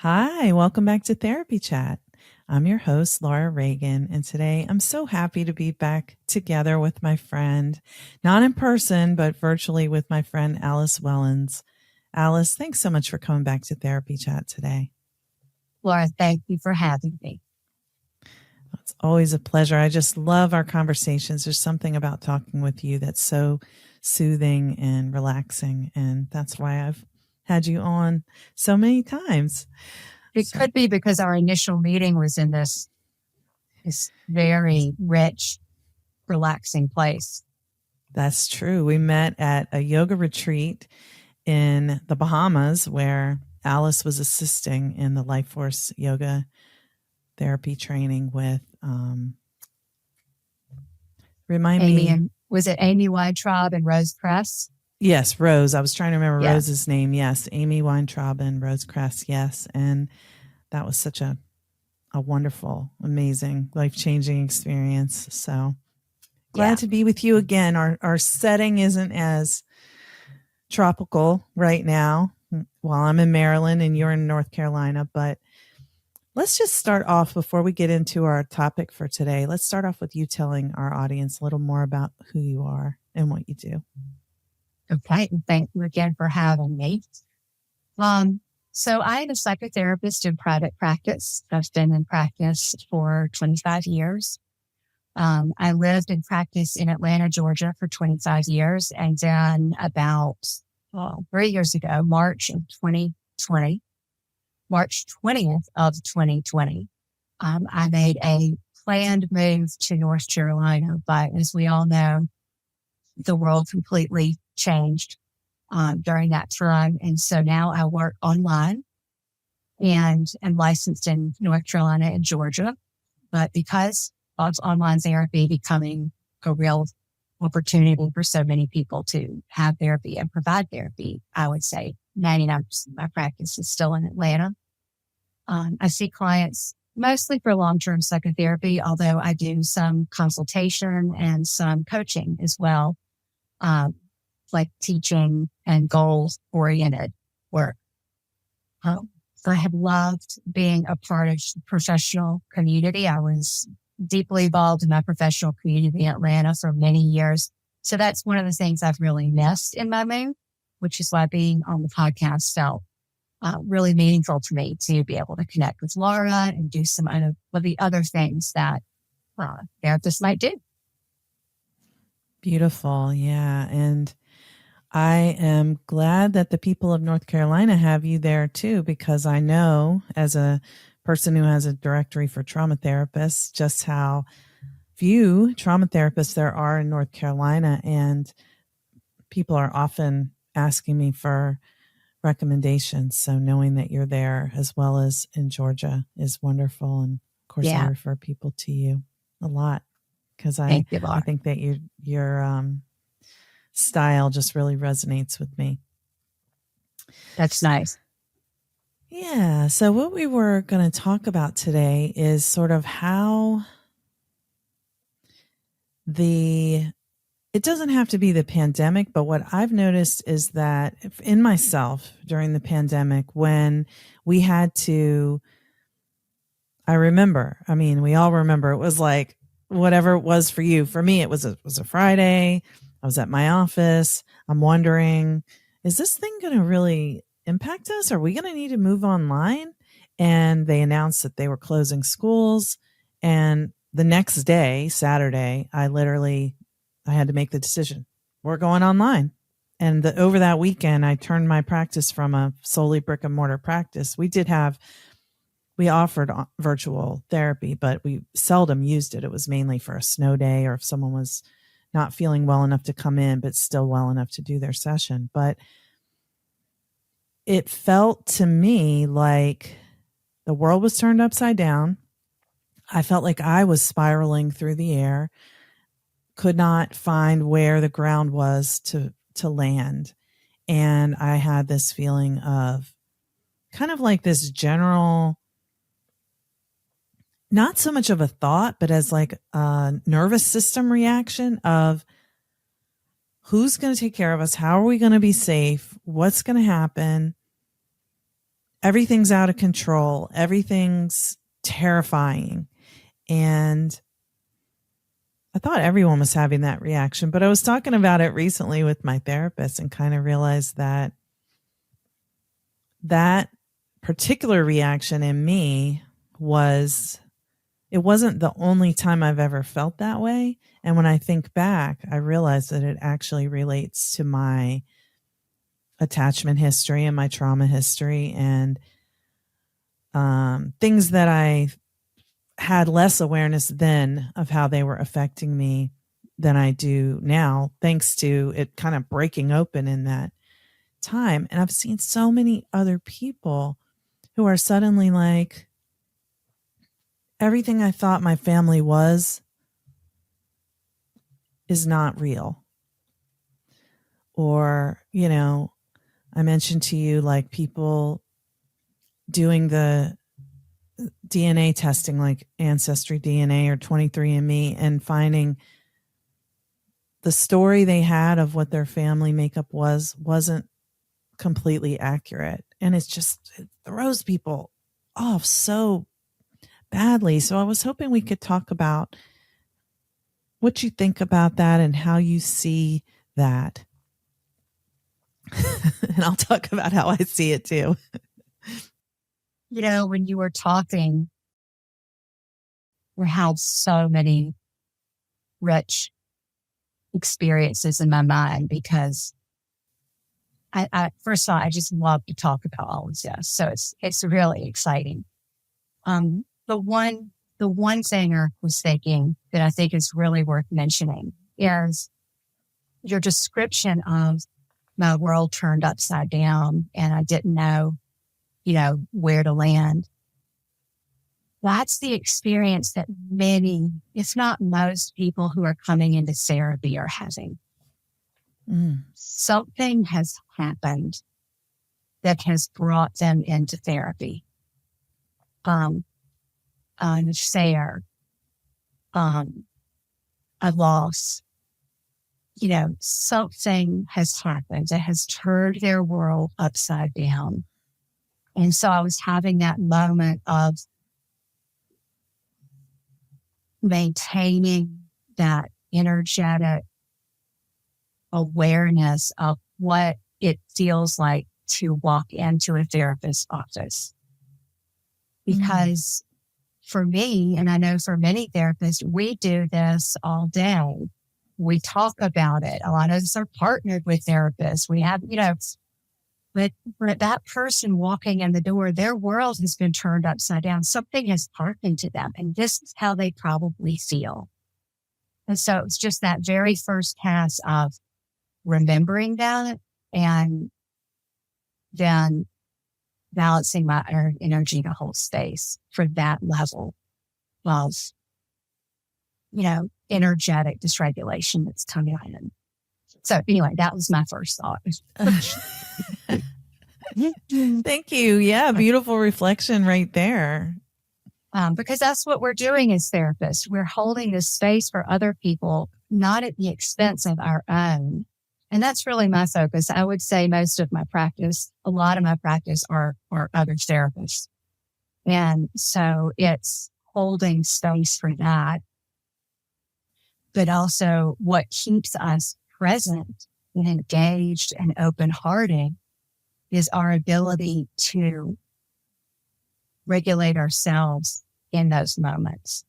Hi, welcome back to Therapy Chat. I'm your host, Laura Reagan, and today I'm so happy to be back together with my friend, not in person, but virtually with my friend, Alyce Wellons. Alyce, thanks so much for coming back to Therapy Chat today. Laura, thank you for having me. It's always a pleasure. I just love our conversations. There's something about talking with you that's so soothing and relaxing, and that's why I've had you on so many times. It could be because our initial meeting was in this very rich, relaxing place. That's true. We met at a yoga retreat in the Bahamas where Alyce was assisting in the Life Force yoga therapy training with, Was it Amy Weintraub and Rose Kress? Yes, Rose. I was trying to remember Rose's name. Yes, Amy Weintraub and Rose Kress. Yes, and that was such a wonderful, amazing, life-changing experience. So glad to be with you again. Our setting isn't as tropical right now while I'm in Maryland and you're in North Carolina, but let's just start off before we get into our topic for today. Let's start off with you telling our audience a little more about who you are and what you do. Okay, and thank you again for having me. So I am a psychotherapist in private practice. I've been in practice for 25 years. I lived in practice in Atlanta, Georgia for 25 years. And then about 3 years ago, March 20th of 2020, I made a planned move to North Carolina. But as we all know, the world completely changed during that time. And so now I work online and am licensed in North Carolina and Georgia. But because of online therapy becoming a real opportunity for so many people to have therapy and provide therapy, I would say 99% of my practice is still in Atlanta. I see clients mostly for long-term psychotherapy, although I do some consultation and some coaching as well, like teaching and goals-oriented work. I have loved being a part of the professional community. I was deeply involved in my professional community in Atlanta for many years. So that's one of the things I've really missed in my move, which is why being on the podcast felt really meaningful to me to be able to connect with Laura and do some of the other things that therapists might do. Beautiful. Yeah. And I am glad that the people of North Carolina have you there too, because I know as a person who has a directory for trauma therapists, just how few trauma therapists there are in North Carolina. And people are often asking me for recommendations. So knowing that you're there as well as in Georgia is wonderful. And of course, I refer people to you a lot because I think that your style just really resonates with me. That's nice. Yeah. So what we were going to talk about today is sort of how it doesn't have to be the pandemic, but what I've noticed is that in myself during the pandemic, when we had to, we all remember it was like whatever it was for you. For me, it was a Friday. I was at my office. I'm wondering, is this thing going to really impact us? Are we going to need to move online? And they announced that they were closing schools. And the next day, Saturday, I had to make the decision. We're going online. And over that weekend, I turned my practice from a solely brick and mortar practice. We offered virtual therapy, but we seldom used it. It was mainly for a snow day or if someone was not feeling well enough to come in, but still well enough to do their session. But it felt to me like the world was turned upside down. I felt like I was spiraling through the air, could not find where the ground was to land. And I had this feeling of kind of like this general, not so much of a thought, but as like a nervous system reaction of who's going to take care of us? How are we going to be safe? What's going to happen? everything's out of control. Everything's terrifying. And I thought everyone was having that reaction, but I was talking about it recently with my therapist and kind of realized that that particular reaction in me it wasn't the only time I've ever felt that way. And when I think back, I realize that it actually relates to my attachment history and my trauma history and things that I had less awareness then of how they were affecting me than I do now, thanks to it kind of breaking open in that time. And I've seen so many other people who are suddenly like, everything I thought my family was is not real. Or, I mentioned to you, like, people doing the DNA testing, like Ancestry DNA or 23andMe, and finding the story they had of what their family makeup wasn't completely accurate. And it throws people off so badly. So I was hoping we could talk about what you think about that and how you see that. And I'll talk about how I see it too. When you were talking, we had so many rich experiences in my mind because first of all, I just love to talk about all of this. So it's really exciting. The one thing I was thinking that I think is really worth mentioning is your description of my world turned upside down and I didn't know, where to land. That's the experience that many, if not most people who are coming into therapy are having. Something has happened that has brought them into therapy. Share, a loss, something has happened that has turned their world upside down. And so I was having that moment of maintaining that energetic awareness of what it feels like to walk into a therapist's office. Because for me, and I know for many therapists, we do this all day. We talk about it. A lot of us are partnered with therapists. We have, but for that person walking in the door, their world has been turned upside down. Something has happened to them, and this is how they probably feel. And so it's just that very first pass of remembering that and then balancing my energy to hold space for that level of, energetic dysregulation that's coming in. So anyway, that was my first thought. Thank you. Yeah, beautiful reflection right there. Because that's what we're doing as therapists. We're holding this space for other people, not at the expense of our own. And that's really my focus. I would say most of my practice, a lot of my practice are other therapists. And so it's holding space for that. But also what keeps us present and engaged and open-hearted is our ability to regulate ourselves in those moments.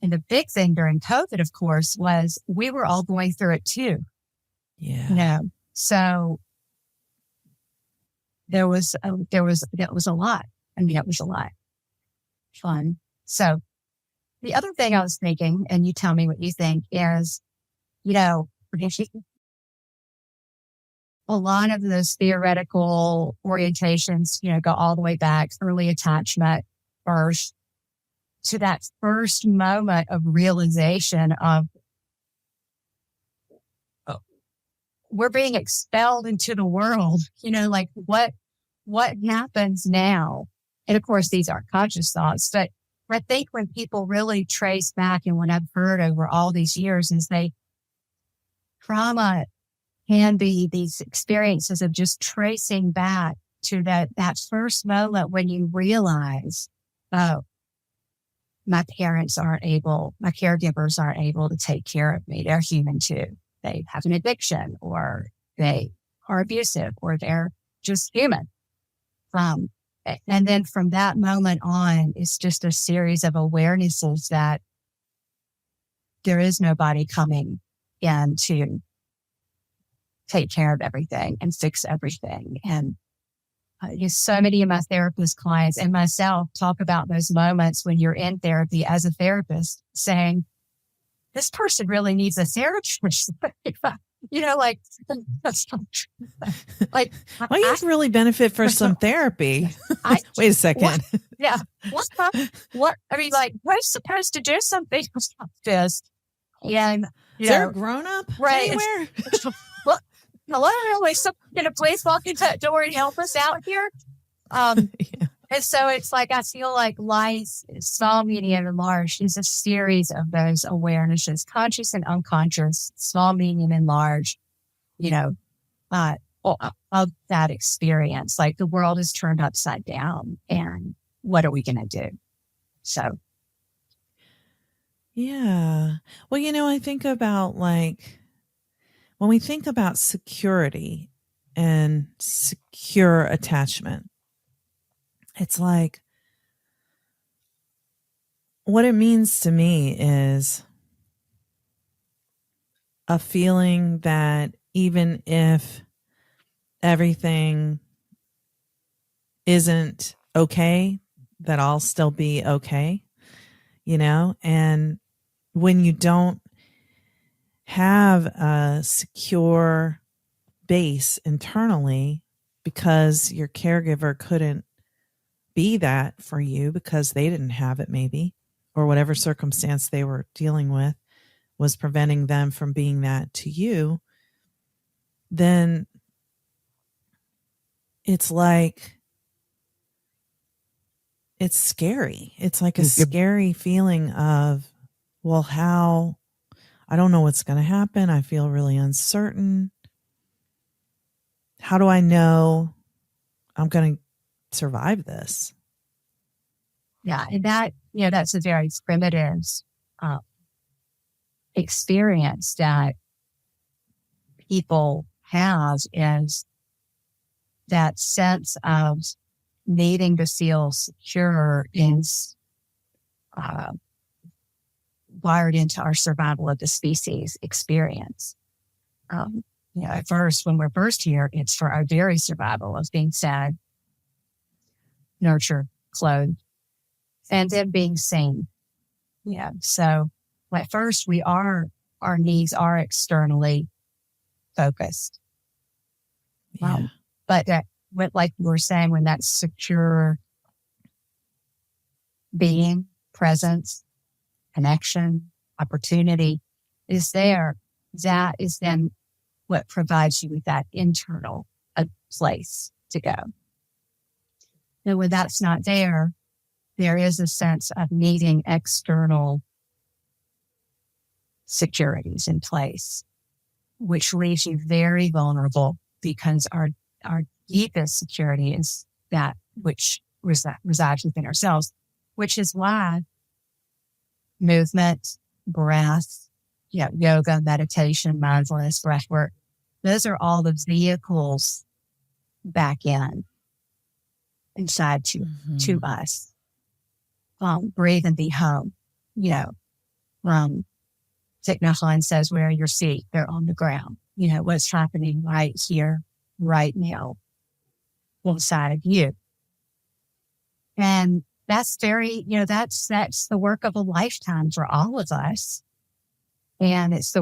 And the big thing during COVID, of course, was we were all going through it too. Yeah. So that was a lot. I mean, it was a lot. Fun. So the other thing I was thinking, and you tell me what you think, is, a lot of those theoretical orientations, go all the way back, early attachment first, to that first moment of realization of, we're being expelled into the world, like what happens now? And of course, these are conscious thoughts, but I think when people really trace back, and what I've heard over all these years is trauma can be these experiences of just tracing back to that first moment when you realize, oh, my caregivers aren't able to take care of me. They're human too. They have an addiction, or they are abusive, or they're just human. And then from that moment on, it's just a series of awarenesses that there is nobody coming in to take care of everything and fix everything. And so many of my therapist clients and myself talk about those moments when you're in therapy as a therapist saying, this person really needs a therapist. Like, well, you really benefit for some therapy. Wait a second. What? I mean, like, we're supposed to do something like this. And, is there a grown up right, anywhere? Hello, is someone going to please walk into that door and help us out here? And so it's like, I feel like life, small, medium, and large, is a series of those awarenesses, conscious and unconscious, small, medium, and large, of that experience. Like, the world is turned upside down, and what are we going to do? So. Yeah. Well, I think about, like, when we think about security and secure attachment, it's like, what it means to me is a feeling that even if everything isn't okay, that I'll still be okay, and when you don't have a secure base internally because your caregiver couldn't be that for you because they didn't have it, maybe, or whatever circumstance they were dealing with was preventing them from being that to you, then it's like, it's scary. It's like a scary feeling of, well, I don't know what's going to happen. I feel really uncertain. How do I know I'm going to survive this? Yeah. And that's a very primitive experience that people have, is that sense of needing to feel secure is wired into our survival of the species experience. At first, when we're first here, it's for our very survival of being fed, nurtured, clothed, and then being seen. Yeah. So at first our needs are externally focused. Yeah. But like you were saying, when that secure being, presence, connection, opportunity is there, that is then what provides you with that internal place to go. And when that's not there, there is a sense of needing external securities in place, which leaves you very vulnerable, because our deepest security is that which resides within ourselves, which is why movement, breath, yoga, meditation, mindfulness, breath work, those are all the vehicles back inside to us. Breathe and be home. Thich Nhat Hanh says, where are your feet? They're on the ground. What's happening right here, right now, inside of you. And that's that's the work of a lifetime for all of us. And it's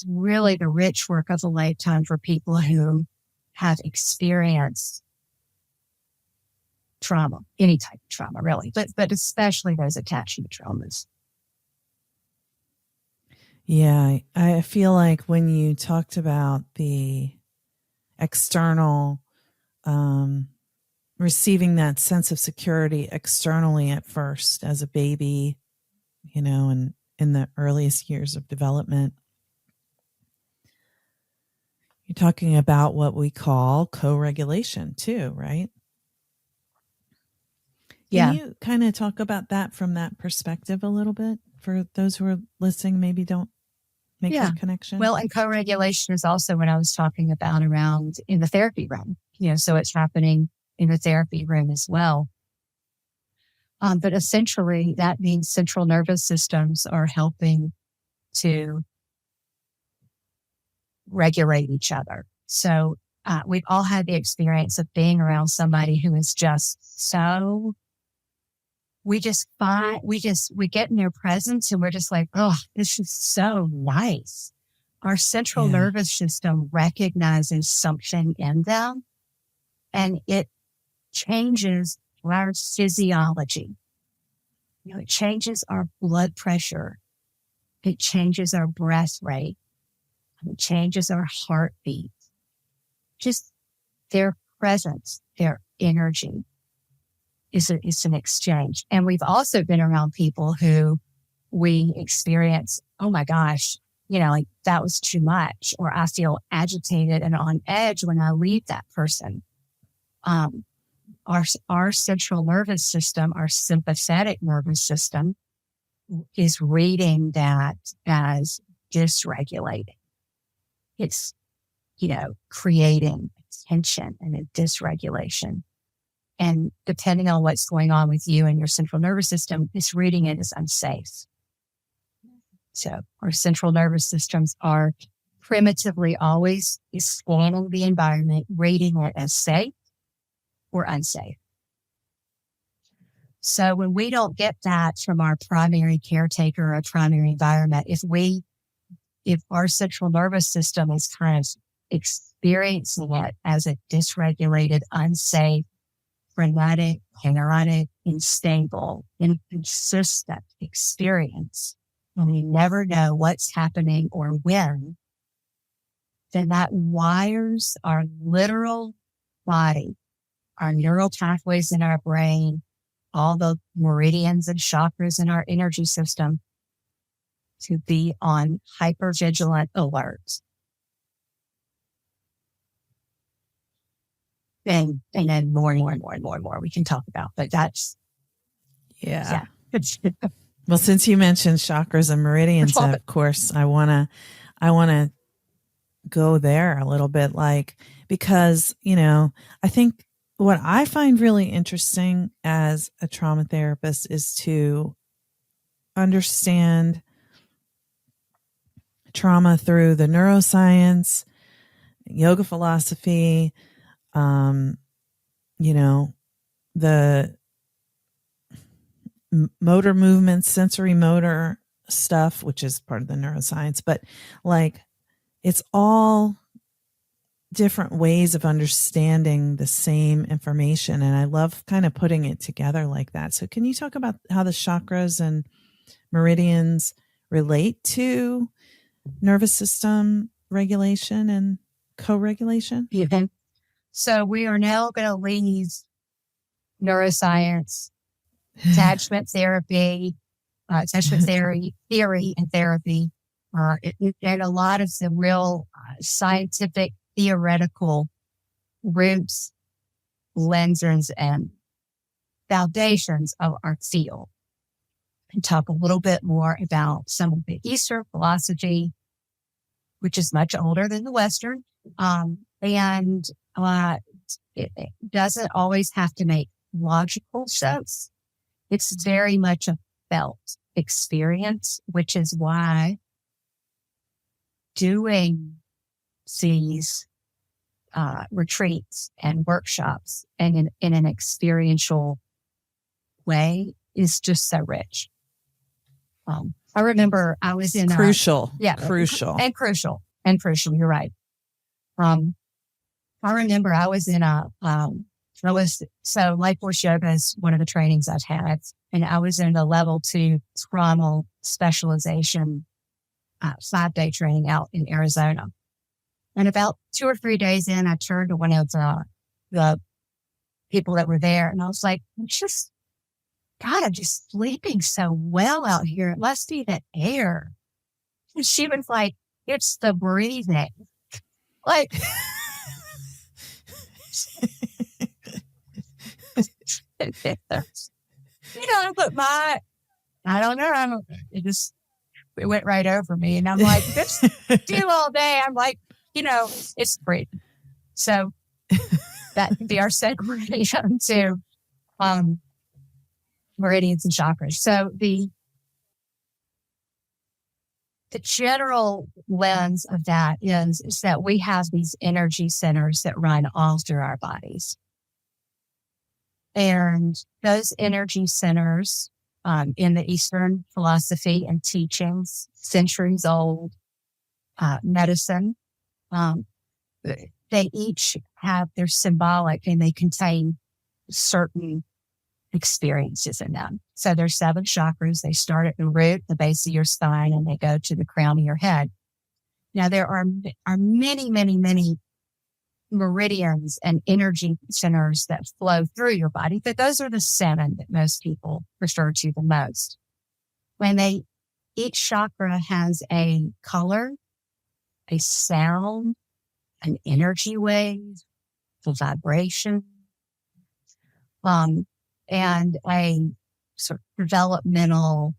really the rich work of a lifetime for people who have experienced trauma, any type of trauma, really, but especially those attachment traumas. Yeah, I feel like when you talked about the external, receiving that sense of security externally at first as a baby, and in the earliest years of development, You're talking about what we call co-regulation too, right? Yeah. Can you kind of talk about that from that perspective a little bit for those who are listening, maybe don't make that connection? Well, and co-regulation is also what I was talking about around in the therapy room, so it's happening in the therapy room as well. But essentially that means central nervous systems are helping to regulate each other. So we've all had the experience of being around somebody who is just so, we get in their presence and we're just like, oh, this is so nice. Our central nervous system recognizes something in them and it changes our physiology. It changes our blood pressure. It changes our breath rate. It changes our heartbeat. Just their presence, their energy is an exchange. And we've also been around people who we experience, oh my gosh, like that was too much, or I feel agitated and on edge when I leave that person. Our central nervous system, our sympathetic nervous system is reading that as dysregulating. It's, creating tension and a dysregulation. And depending on what's going on with you and your central nervous system, it's reading it as unsafe. So our central nervous systems are primitively always scanning the environment, rating it as safe or unsafe. So when we don't get that from our primary caretaker or primary environment, if our central nervous system is kind of experiencing it as a dysregulated, unsafe, frenetic, chaotic, unstable, inconsistent experience, and we never know what's happening or when, then that wires our literal body, our neural pathways in our brain, all the meridians and chakras in our energy system to be on hypervigilant alert. And then more we can talk about, but that's, yeah. Well, since you mentioned chakras and meridians, of course, I want to go there a little bit, because, I think what I find really interesting as a trauma therapist is to understand trauma through the neuroscience, yoga philosophy, the motor movements, sensory motor stuff, which is part of the neuroscience, but it's all different ways of understanding the same information. And I love kind of putting it together like that. So can you talk about how the chakras and meridians relate to nervous system regulation and co-regulation? Yeah. So we are now going to leave neuroscience, attachment theory and therapy, and a lot of the real scientific, theoretical roots, lenses, and foundations of our field, and talk a little bit more about some of the Eastern philosophy, which is much older than the Western, and it doesn't always have to make logical sense. It's very much a felt experience, which is why doing these retreats and workshops and in an experiential way is just so rich. I remember I was in crucial. You're right. I remember I was in Life Force Yoga is one of the trainings I've had, and I was in a level 2 trauma specialization 5-day training out in Arizona. And about 2 or 3 days in, I turned to one of the people that were there, and I was like, I'm just sleeping so well out here. It must be the air. And she was like, it's the breathing. Like, but I don't know. It went right over me. And I'm like, this do all day. I'm like, it's great. So that can be our segue to meridians and chakras. So the general lens of that is that we have these energy centers that run all through our bodies. And those energy centers in the Eastern philosophy and teachings, centuries old medicine, they each have their symbolic and they contain certain experiences in them. So there's 7 chakras. They start at the root, the base of your spine, and they go to the crown of your head. Now, there are many, many, many meridians and energy centers that flow through your body, but those are the 7 that most people refer to the most. Each chakra has a color, a sound, an energy wave, a vibration, and a sort of developmental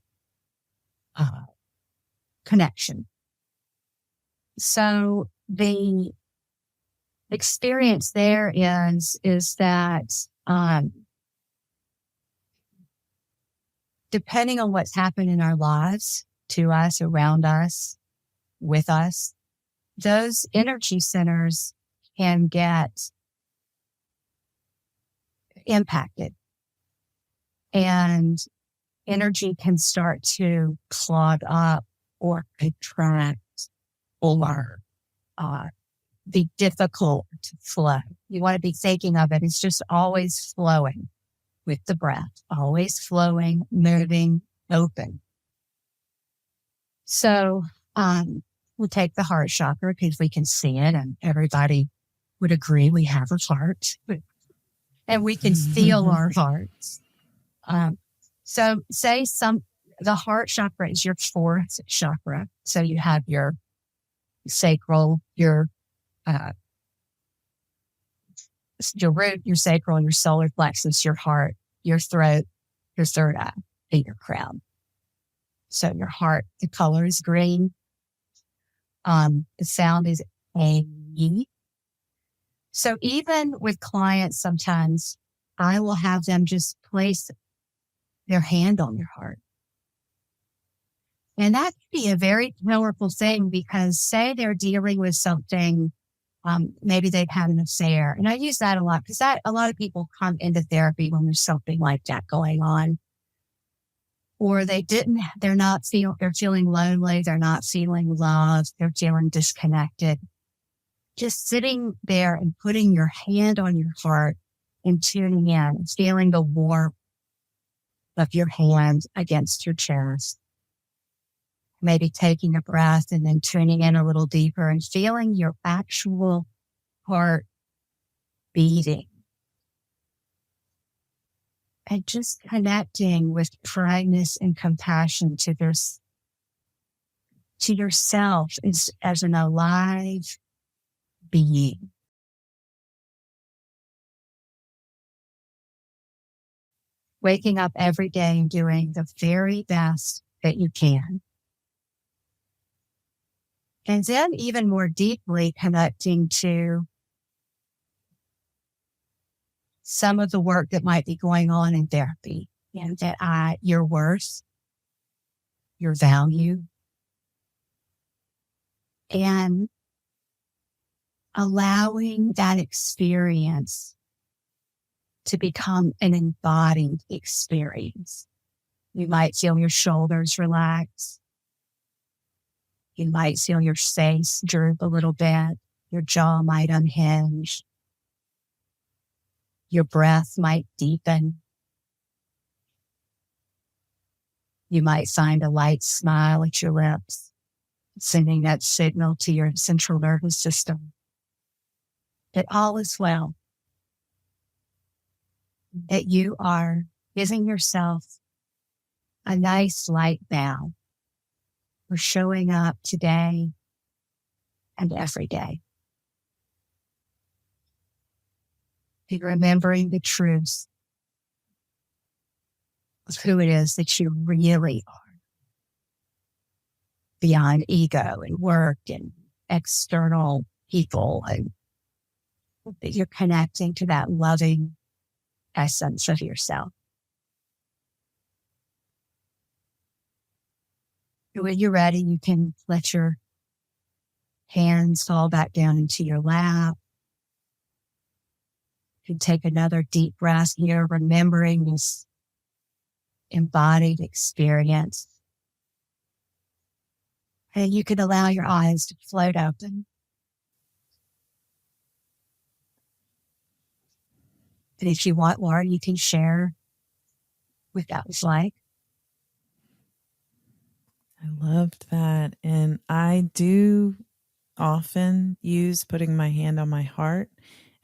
connection. So the experience there is that depending on what's happened in our lives, to us, around us, with us, those energy centers can get impacted. And energy can start to clog up or contract or be difficult to flow. You want to be thinking of it. It's just always flowing with the breath, always flowing, moving, open. So we'll take the heart chakra because we can see it and everybody would agree we have a heart and we can feel our hearts. So say the heart chakra is your 4th chakra. So you have your sacral, your root, your sacral, your solar plexus, your heart, your throat, your third eye, and your crown. So your heart, the color is green. The sound is A. So even with clients, sometimes I will have them just place their hand on your heart. And that can be a very powerful thing because say they're dealing with something, maybe they've had an affair. And I use that a lot because a lot of people come into therapy when there's something like that going on. Or they're feeling lonely. They're not feeling loved. They're feeling disconnected. Just sitting there and putting your hand on your heart and tuning in, feeling the warmth of your hand against your chest. Maybe taking a breath and then tuning in a little deeper and feeling your actual heart beating. And just connecting with kindness and compassion to yourself as an alive being. Waking up every day and doing the very best that you can. And then even more deeply connecting to some of the work that might be going on in therapy, and that your worth, your value, and allowing that experience to become an embodied experience. You might feel your shoulders relax. You might feel your face droop a little bit. Your jaw might unhinge. Your breath might deepen. You might find a light smile at your lips, sending that signal to your central nervous system that all is well, that you are giving yourself a nice light bow for showing up today and every day. and remembering the truth of who it is that you really are beyond ego and work and external people, and that you're connecting to that loving essence of yourself. When you're ready, you can let your hands fall back down into your lap. You can take another deep breath here, remembering this embodied experience. And you can allow your eyes to float open. And if you want more, you can share what that was like. I loved that. And I do often use putting my hand on my heart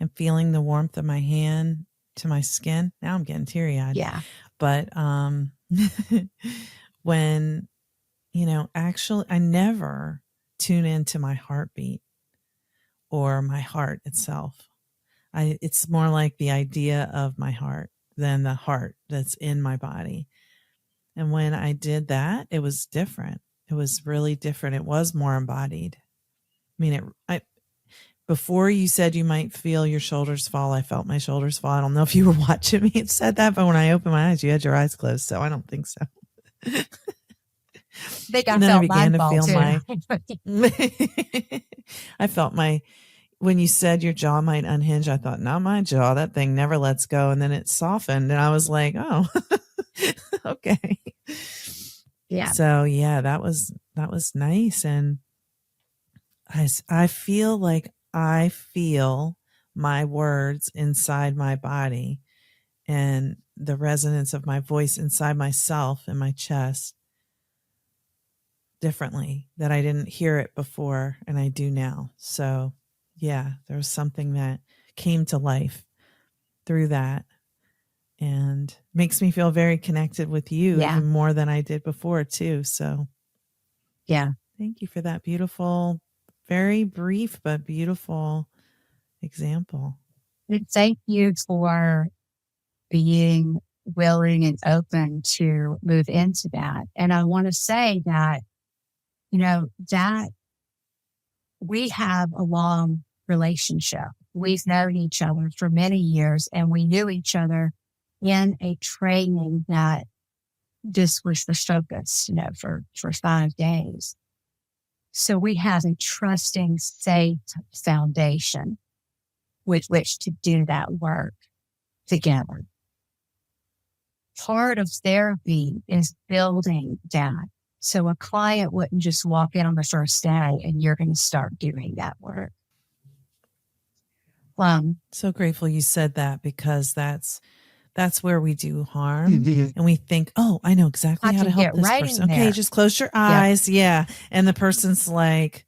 and feeling the warmth of my hand to my skin. Now I'm getting teary-eyed. Yeah. But when, actually I never tune into my heartbeat or my heart itself. It's more like the idea of my heart than the heart that's in my body. And when I did that, it was different. It was really different. It was more embodied. I mean, before you said you might feel your shoulders fall, I felt my shoulders fall. I don't know if you were watching me have said that, but when I opened my eyes, you had your eyes closed. So I don't think so. I think I then felt I began to feel too. I felt when you said your jaw might unhinge, I thought, not my jaw. That thing never lets go. And then it softened and I was like, oh, okay. Yeah. So yeah, that was nice. And I feel like I feel my words inside my body and the resonance of my voice inside myself in my chest differently, that I didn't hear it before and I do now. So yeah, there was something that came to life through that and makes me feel very connected with you even more than I did before too. So yeah, thank you for that beautiful, very brief but beautiful example. And thank you for being willing and open to move into that. And I want to say that, that we have a long relationship. We've known each other for many years, and we knew each other in a training that this was the focus, for 5 days. So we have a trusting, safe foundation with which to do that work together. Part of therapy is building that. So a client wouldn't just walk in on the first day and you're going to start doing that work. So grateful you said that, because that's where we do harm. And we think, oh, I know exactly how to help this person. Okay, just close your eyes. Yep. Yeah. And the person's like,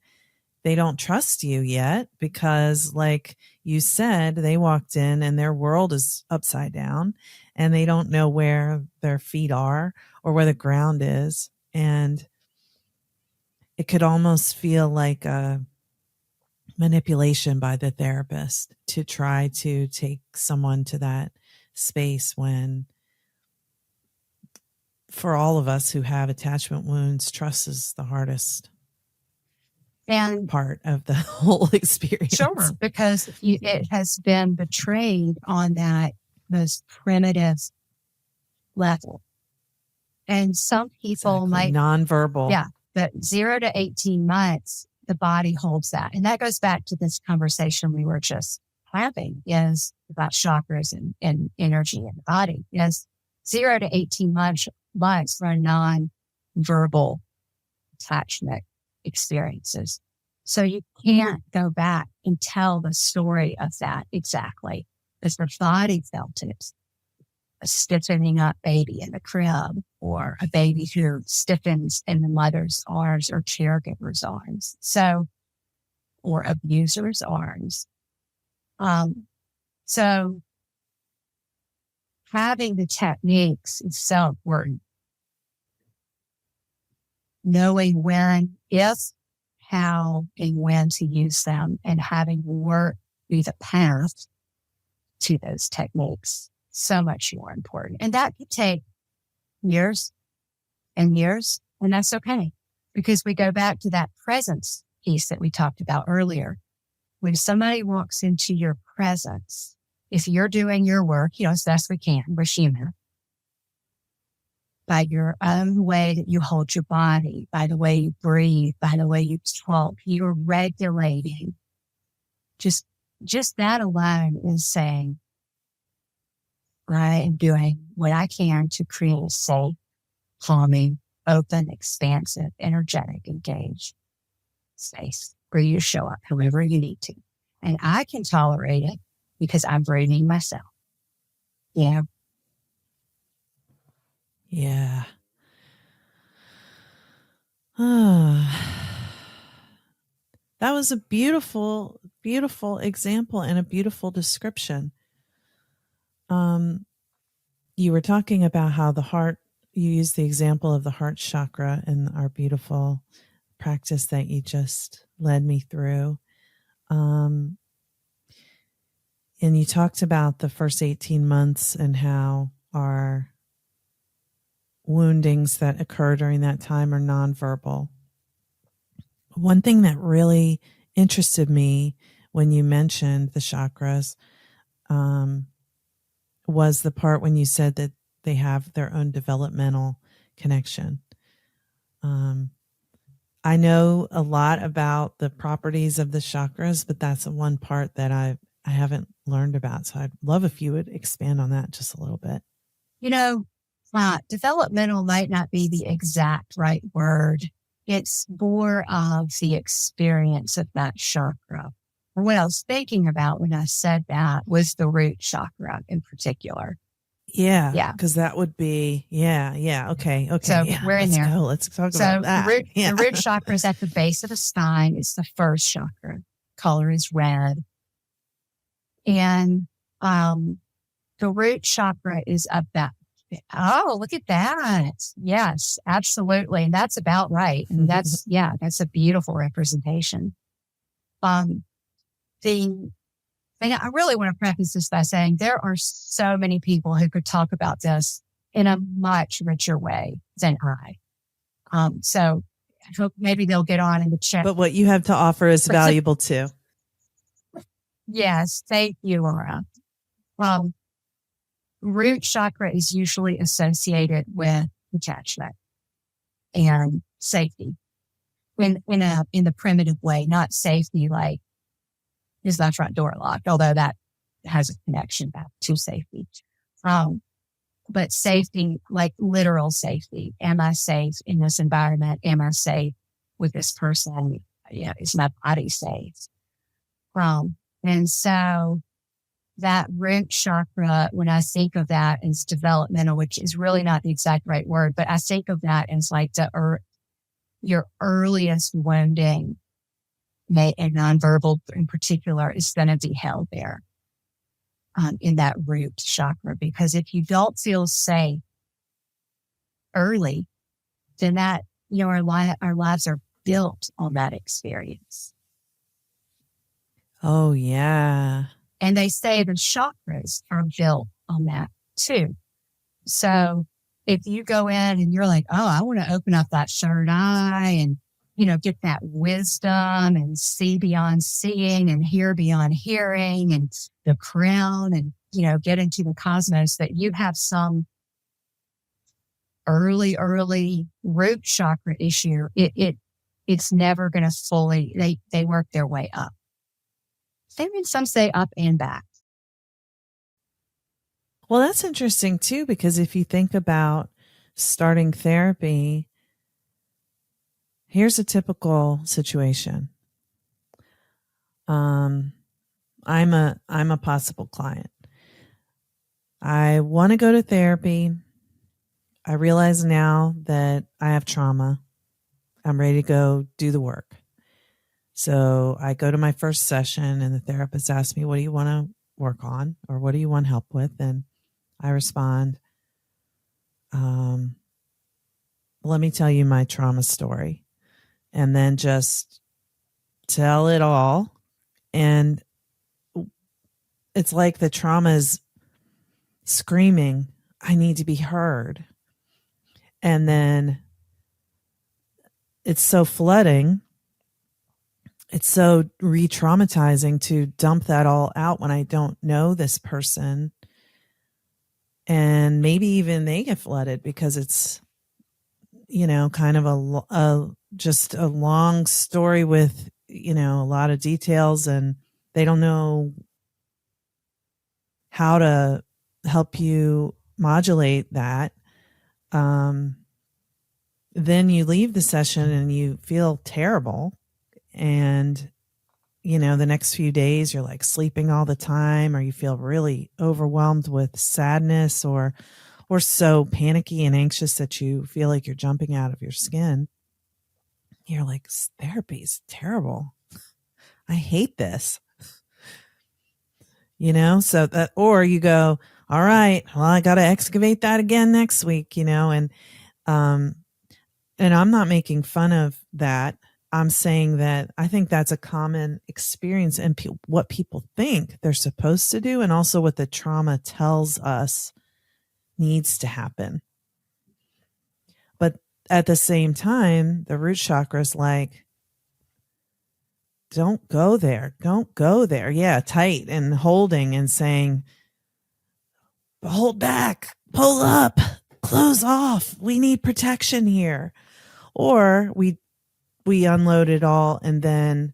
they don't trust you yet because, like you said, they walked in and their world is upside down and they don't know where their feet are or where the ground is. And it could almost feel like a manipulation by the therapist to try to take someone to that space, when for all of us who have attachment wounds, trust is the hardest part of the whole experience. Sure, because it has been betrayed on that most primitive level. And some people might nonverbal. Yeah, but 0 to 18 months, the body holds that. And that goes back to this conversation we were just having, is about chakras and energy in the body. Is 0 to 18 months for non-verbal attachment experiences. So you can't go back and tell the story of that exactly, because the body felt it. A stiffening up baby in the crib, or a baby who stiffens in the mother's arms or caregiver's arms. So, or abuser's arms. So having the techniques is so important. Knowing when, if, how, and when to use them, and having worked through the past to those techniques. So much more important. And that could take years and years, and that's okay. Because we go back to that presence piece that we talked about earlier. When somebody walks into your presence, if you're doing your work, as best we can, we're human, by your own way that you hold your body, by the way you breathe, by the way you talk, you're regulating. Just that alone is saying, I am doing what I can to create a safe, calming, open, expansive, energetic, engaged space for you to show up however you need to. And I can tolerate it because I'm breathing myself. Yeah. Yeah. That was a beautiful, beautiful example and a beautiful description. You were talking about how the heart, you used the example of the heart chakra in our beautiful practice that you just led me through. And you talked about the first 18 months and how our woundings that occur during that time are nonverbal. One thing that really interested me when you mentioned the chakras was the part when you said that they have their own developmental connection. I know a lot about the properties of the chakras, but that's one part that I haven't learned about. So I'd love if you would expand on that just a little bit. Developmental might not be the exact right word. It's more of the experience of that chakra. What I was thinking about when I said that was the root chakra in particular. Yeah. Because that would be, Okay. So we're in there. Let's talk about that. The root chakra is at the base of the spine. It's the first chakra. Color is red. And the root chakra is up that. Oh, look at that. Yes, absolutely. And that's about right. And that's a beautiful representation. The thing I really want to preface this by saying there are so many people who could talk about this in a much richer way than I. So I hope maybe they'll get on in the chat. But what you have to offer is valuable too. Yes. Thank you, Laura. Root chakra is usually associated with attachment and safety in the primitive way, not safety like, is my front door locked? Although that has a connection back to safety. But safety, like literal safety. Am I safe in this environment? Am I safe with this person? Is my body safe? And so that root chakra, when I think of that as developmental, which is really not the exact right word, but I think of that as like your earliest wounding, and nonverbal in particular, is going to be held there in that root chakra. Because if you don't feel safe early, then that, our lives are built on that experience. Oh, yeah. And they say the chakras are built on that too. So if you go in and you're like, oh, I want to open up that third eye and, get that wisdom and see beyond seeing and hear beyond hearing and the crown and, get into the cosmos, that you have some early root chakra issue, it's never going to fully, they work their way up. Even some say up and back. Well, that's interesting too, because if you think about starting therapy, here's a typical situation. I'm a possible client. I want to go to therapy. I realize now that I have trauma. I'm ready to go do the work. So I go to my first session and the therapist asks me, what do you want to work on? Or what do you want help with? And I respond, let me tell you my trauma story. And then just tell it all. And it's like the trauma is screaming, I need to be heard. And then it's so flooding. It's so re-traumatizing to dump that all out when I don't know this person. And maybe even they get flooded because it's, kind of just a long story with, a lot of details, and they don't know how to help you modulate that. Then you leave the session and you feel terrible. And, the next few days you're like sleeping all the time, or you feel really overwhelmed with sadness or so panicky and anxious that you feel like you're jumping out of your skin. You're like, therapy is terrible. I hate this. So that, or you go, all right, well, I got to excavate that again next week, and I'm not making fun of that. I'm saying that I think that's a common experience and what people think they're supposed to do, and also what the trauma tells us needs to happen. But at the same time, the root chakra is like, don't go there. Don't go there. Yeah, tight and holding and saying, hold back, pull up, close off. We need protection here. Or we unload it all and then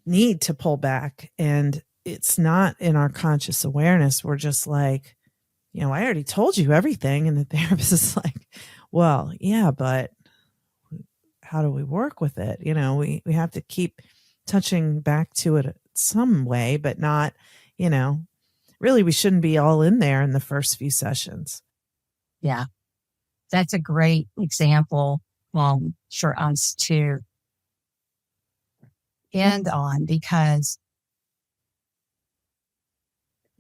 need to pull back. And it's not in our conscious awareness. We're just like, I already told you everything. And the therapist is like, well, yeah, but how do we work with it? We have to keep touching back to it some way, but not, really we shouldn't be all in there in the first few sessions. Yeah. That's a great example for us to end on, because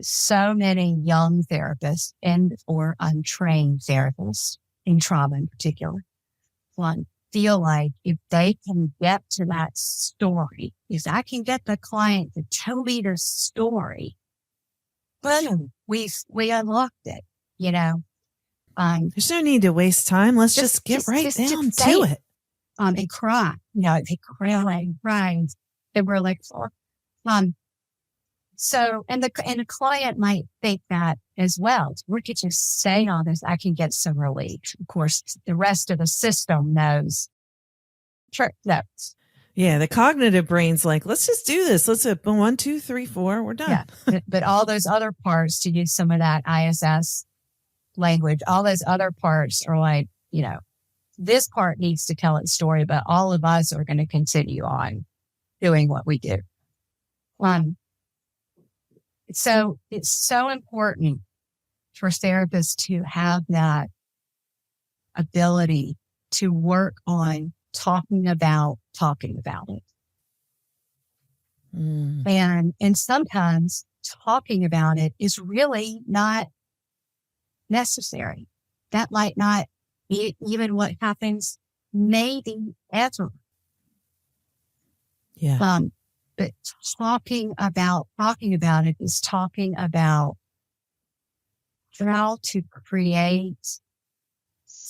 so many young therapists and or untrained therapists in trauma in particular feel like if they can get to that story, if I can get the client to tell me their story, boom, we unlocked it, There's no need to waste time. Let's just get right down to it. And cry, they cry. And we're like, so, and the client might think that as well. We could just say all this, I can get some relief. Of course, the rest of the system knows. Yeah, the cognitive brain's like, let's just do this. Let's 1, 2, 3, 4. We're done. Yeah, but all those other parts, to use some of that ISS language, all those other parts are like, this part needs to tell its story, but all of us are going to continue on doing what we do. So it's so important for therapists to have that ability to work on talking about it. And sometimes talking about it is really not necessary. That might not be even what happens, maybe ever. Yeah. But talking about it is talking about how to create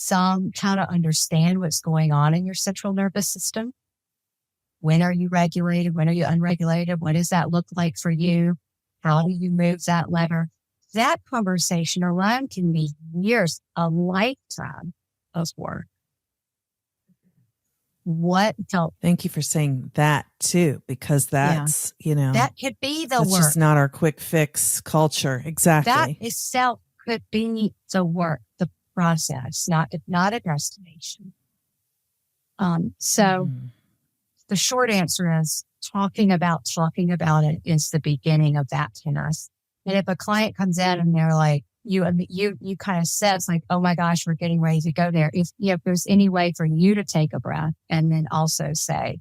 how to understand what's going on in your central nervous system. When are you regulated? When are you unregulated? What does that look like for you? How do you move that lever? That conversation alone can be years, a lifetime of work. Thank you for saying that too, because that's, that could be the work. It's just not our quick fix culture. Exactly. That itself could be the work, the process, not a destination. So the short answer is talking about it is the beginning of that task. And if a client comes in and they're like, you kind of says like, oh my gosh, we're getting ready to go there. If there's any way for you to take a breath and then also say,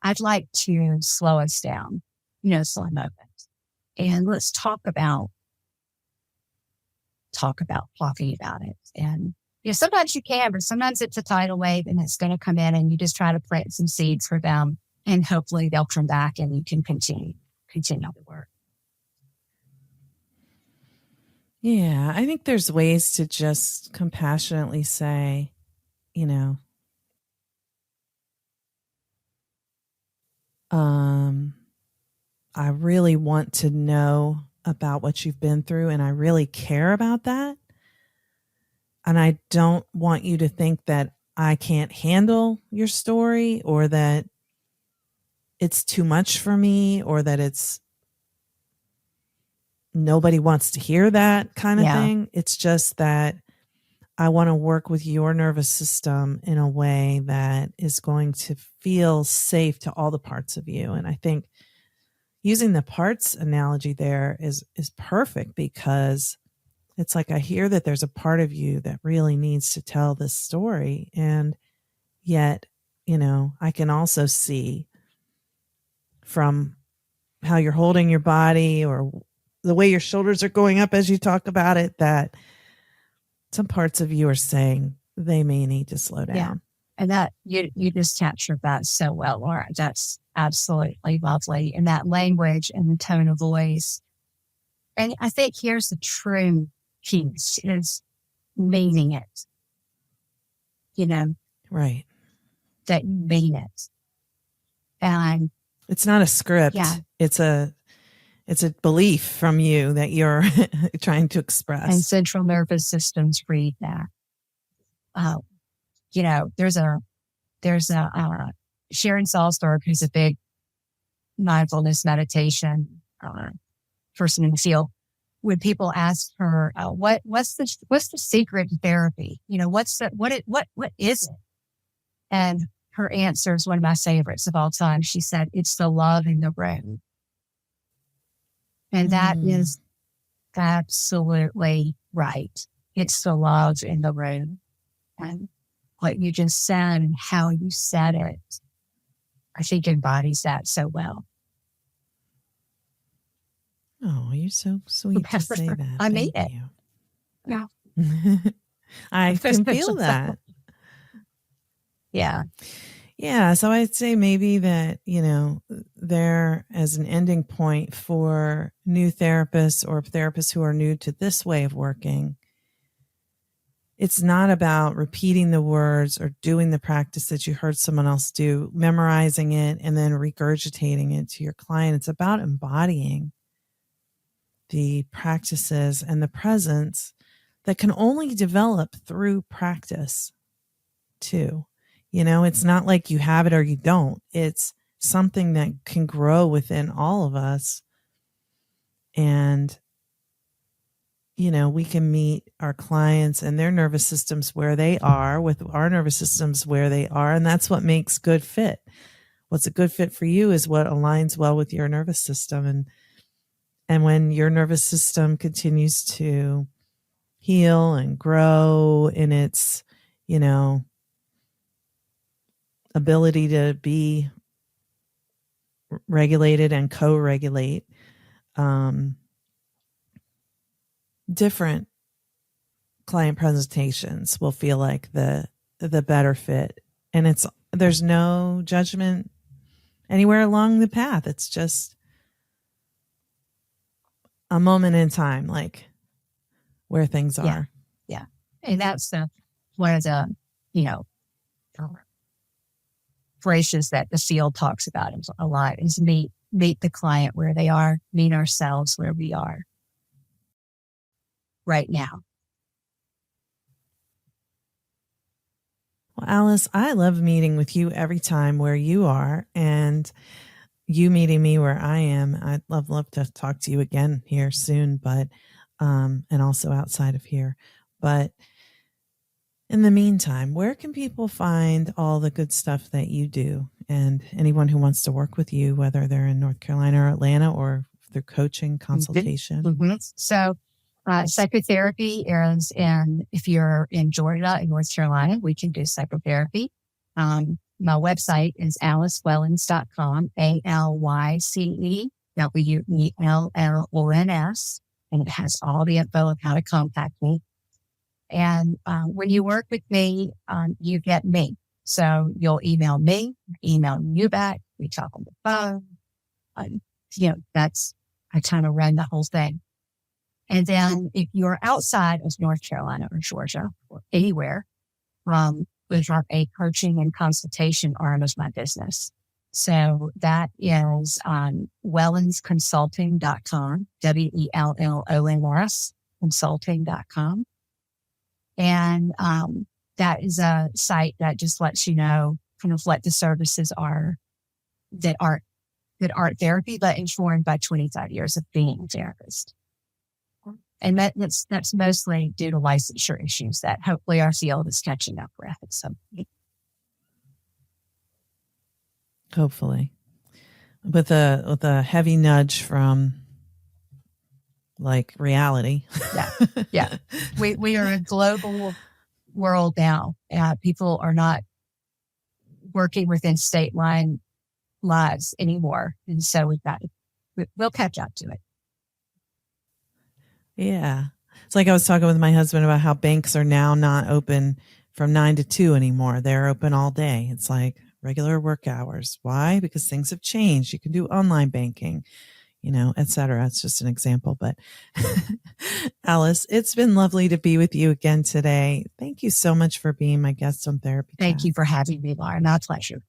I'd like to slow us down, slow moment. And let's talk about talking about it. And sometimes you can, but sometimes it's a tidal wave and it's going to come in and you just try to plant some seeds for them and hopefully they'll come back and you can continue continue to work. Yeah, I think there's ways to just compassionately say, you know, I really want to know about what you've been through, and I really care about that. And I don't want you to think that I can't handle your story, or that it's too much for me, or that it's nobody wants to hear that kind of thing. It's just that I want to work with your nervous system in a way that is going to feel safe to all the parts of you. And I think using the parts analogy there is perfect, because it's like I hear that there's a part of you that really needs to tell this story. And yet, you know, I can also see from how you're holding your body or the way your shoulders are going up as you talk about it, that some parts of you are saying they may need to slow down. Yeah. And that you just captured that so well, Laura. That's absolutely lovely. And that language and the tone of voice. And I think here's the true piece is meaning it. You know, right. That you mean it. And it's not a script. Yeah. It's a belief from you that you're trying to express. And central nervous systems read that. You know, there's a Sharon Salzberg, who's a big mindfulness meditation person in the field. When people ask her, what's the secret to therapy? You know, what is it? And her answer is one of my favorites of all time. She said, "It's the love in the room." And that is absolutely right. It's the love in the room. And what you just said and how you said it, I think embodies that so well. Oh, you're so sweet to say that. I made it. You. Yeah. I can feel that. Yeah. Yeah. So I'd say maybe that, you know, there as an ending point for new therapists or therapists who are new to this way of working, it's not about repeating the words or doing the practice that you heard someone else do, memorizing it and then regurgitating it to your client. It's about embodying the practices and the presence that can only develop through practice too. You know, it's not like you have it or you don't. It's something that can grow within all of us. And, you know, we can meet our clients and their nervous systems where they are with our nervous systems where they are. And that's what makes good fit. What's a good fit for you is what aligns well with your nervous system. And when your nervous system continues to heal and grow in its, you know, ability to be regulated and co-regulate, different client presentations will feel like the better fit. And there's no judgment anywhere along the path. It's just a moment in time, like where things are. Yeah. And that's one of the, you know, phrases that the field talks about a lot is meet the client where they are, meet ourselves where we are right now. Well, Alyce, I love meeting with you every time where you are and you meeting me where I am. I'd love to talk to you again here soon, but and also outside of here. But in the meantime, where can people find all the good stuff that you do? And anyone who wants to work with you, whether they're in North Carolina or Atlanta or through coaching, consultation. Mm-hmm. So psychotherapy is if you're in Georgia and North Carolina, we can do psychotherapy. My website is alycewellons.com, ALYCEWELLONS, and it has all the info of how to contact me. And when you work with me, you get me. So you'll email me, email you back. We talk on the phone. I kind of run the whole thing. And then if you're outside of North Carolina or Georgia or anywhere, we have a coaching and consultation arm of my business. So that is wellonsconsulting.com, WELLONS consulting.com. And that is a site that just lets you know kind of what the services are that aren't therapy, but informed by 25 years of being a therapist. And that's mostly due to licensure issues that hopefully our field is catching up with at some point. Hopefully. With a heavy nudge from like reality. Yeah. We are a global world now. People are not working within state line lives anymore. And so we'll catch up to it. Yeah. It's like I was talking with my husband about how banks are now not open from 9 to 2 anymore. They're open all day. It's like regular work hours. Why? Because things have changed. You can do online banking, et cetera. It's just an example. But Alyce, it's been lovely to be with you again today. Thank you so much for being my guest on Therapy Thank Chat. you for having me, Laura. My pleasure.